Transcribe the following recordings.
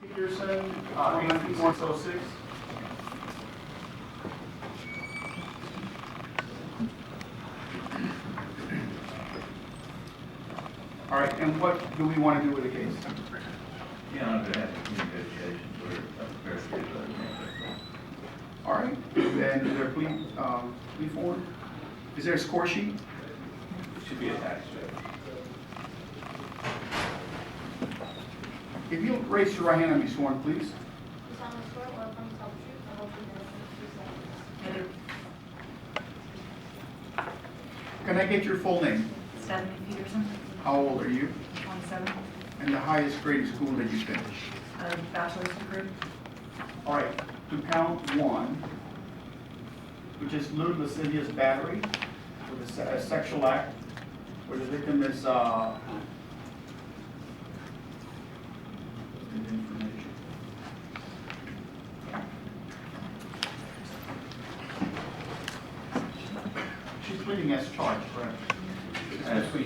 Peterson, 18606. All right, and what do we want to do with the case? Yeah, I'm gonna have to negotiations or very good. All right, and is there a plea form? Is there a score sheet? It should be attached to it. If you'll raise your right hand and be sworn, please. You solemnly swear or affirm to tell the truth, the whole truth, and nothing but the truth, so Can I get your full name? Stephanie Peterson, How old are you? 27, And the highest grade of school that you finished? bachelor's degree. All right, to count one, which is lewd, lascivious battery with a sexual act where the victim is, she's pleading as charged, correct?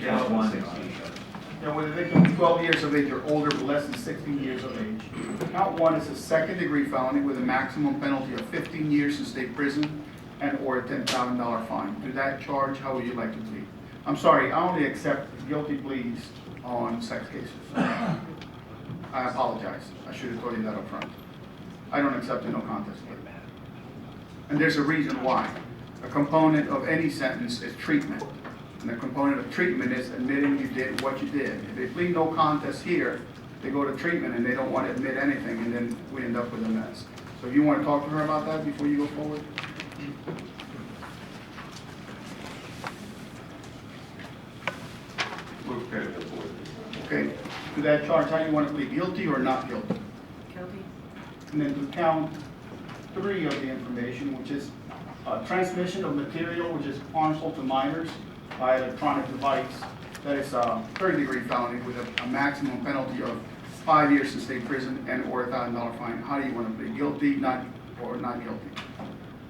Count one. Yeah, with a victim 12 years of age or older, but less than 16 years of age. Count one is a second-degree felony with a maximum penalty of 15 years in state prison and or a $10,000 fine. To that charge, how would you like to plead? I'm sorry, I only accept guilty pleas on sex cases. I apologize. I should have told you that up front. I don't accept a no contest plea. And there's a reason why. A component of any sentence is treatment. And the component of treatment is admitting you did what you did. If they plead no contest here, they go to treatment and they don't want to admit anything, and then we end up with a mess. So if you want to talk to her about that before you go forward? We're prepared to board. Okay. To that charge, how do you want to plead, guilty or not guilty? Guilty. And then to count three of the information, which is transmission of material, which is harmful to minors by electronic device. That is a third-degree felony with a maximum penalty of 5 years in state prison and or a $1,000 fine. How do you want to plead, guilty, not guilty?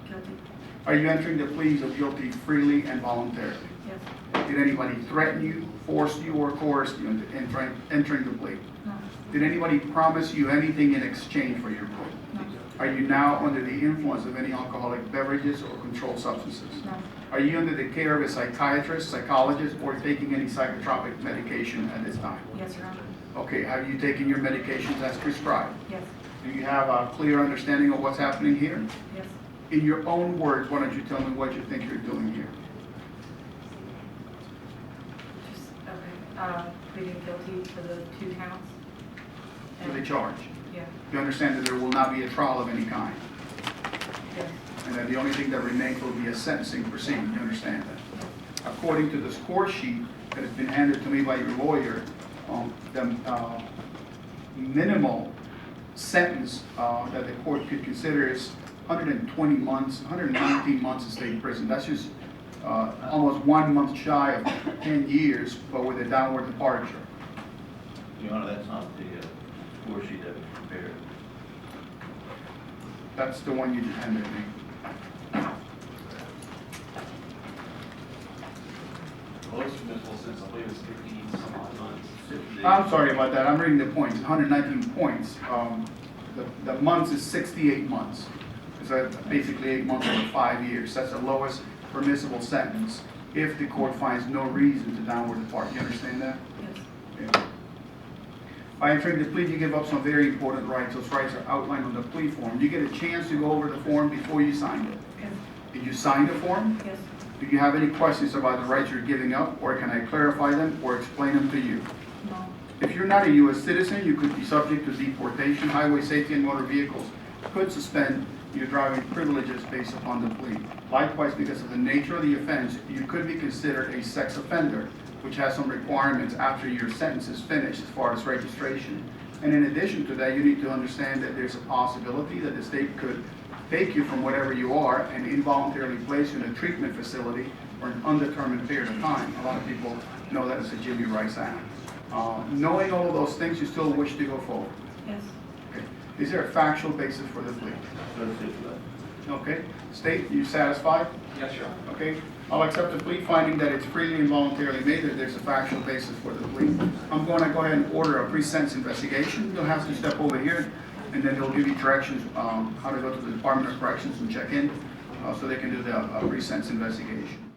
Guilty. Are you entering the pleas of guilty freely and voluntarily? Yes. Did anybody threaten you, force you, or coerce you into entering the plea? No. Did anybody promise you anything in exchange for your plea? No. Are you now under the influence of any alcoholic beverages or controlled substances? No. Are you under the care of a psychiatrist, psychologist, or taking any psychotropic medication at this time? Yes, Your Honor. Okay, have you taken your medications as prescribed? Yes. Do you have a clear understanding of what's happening here? Yes. In your own words, why don't you tell me what you think you're doing here? Just, okay. Pleading guilty for the 2 counts. To the charge? Yeah. You understand that there will not be a trial of any kind, Yes. and that the only thing that remains will be a sentencing proceeding. You understand that? According to the score sheet that has been handed to me by your lawyer, the minimal sentence that the court could consider is 120 months, 119 months in state prison. That's just almost 1 month shy of 10 years, but with a downward departure. Your Honor, that's not the score sheet that was prepared. That's the one you just handed me. Well, it's permissible since I believe it's 15 some odd months. I'm sorry about that. I'm reading the points. 119 points. The months is 68 months. So basically 8 months over 5 years. That's the lowest permissible sentence if the court finds no reason to downward depart. You understand that? Yes. Okay. By entering the plea, you give up some very important rights. Those rights are outlined on the plea form. You get a chance to go over the form before you signed it. Yes. Did you sign the form? Yes. Do you have any questions about the rights you're giving up, or can I clarify them or explain them to you? No. If you're not a U.S. citizen, you could be subject to deportation. Highway Safety and Motor Vehicles could suspend your driving privileges based upon the plea. Likewise, because of the nature of the offense, you could be considered a sex offender, which has some requirements after your sentence is finished as far as registration. And in addition to that, you need to understand that there's a possibility that the state could take you from whatever you are and involuntarily place you in a treatment facility for an undetermined period of time. A lot of people know that as a Jimmy Rice Act. Knowing all of those things, you still wish to go forward. Yes. Okay. Is there a factual basis for the plea? So it's just, Okay, State, you satisfied? Yes, Your Honor. Okay, I'll accept the plea finding that it's freely and voluntarily made, that there's a factual basis for the plea. I'm going to go ahead and order a pre-sentence investigation. You'll have to step over here, and then they'll give you directions, how to go to the Department of Corrections and check in, so they can do the pre-sentence investigation.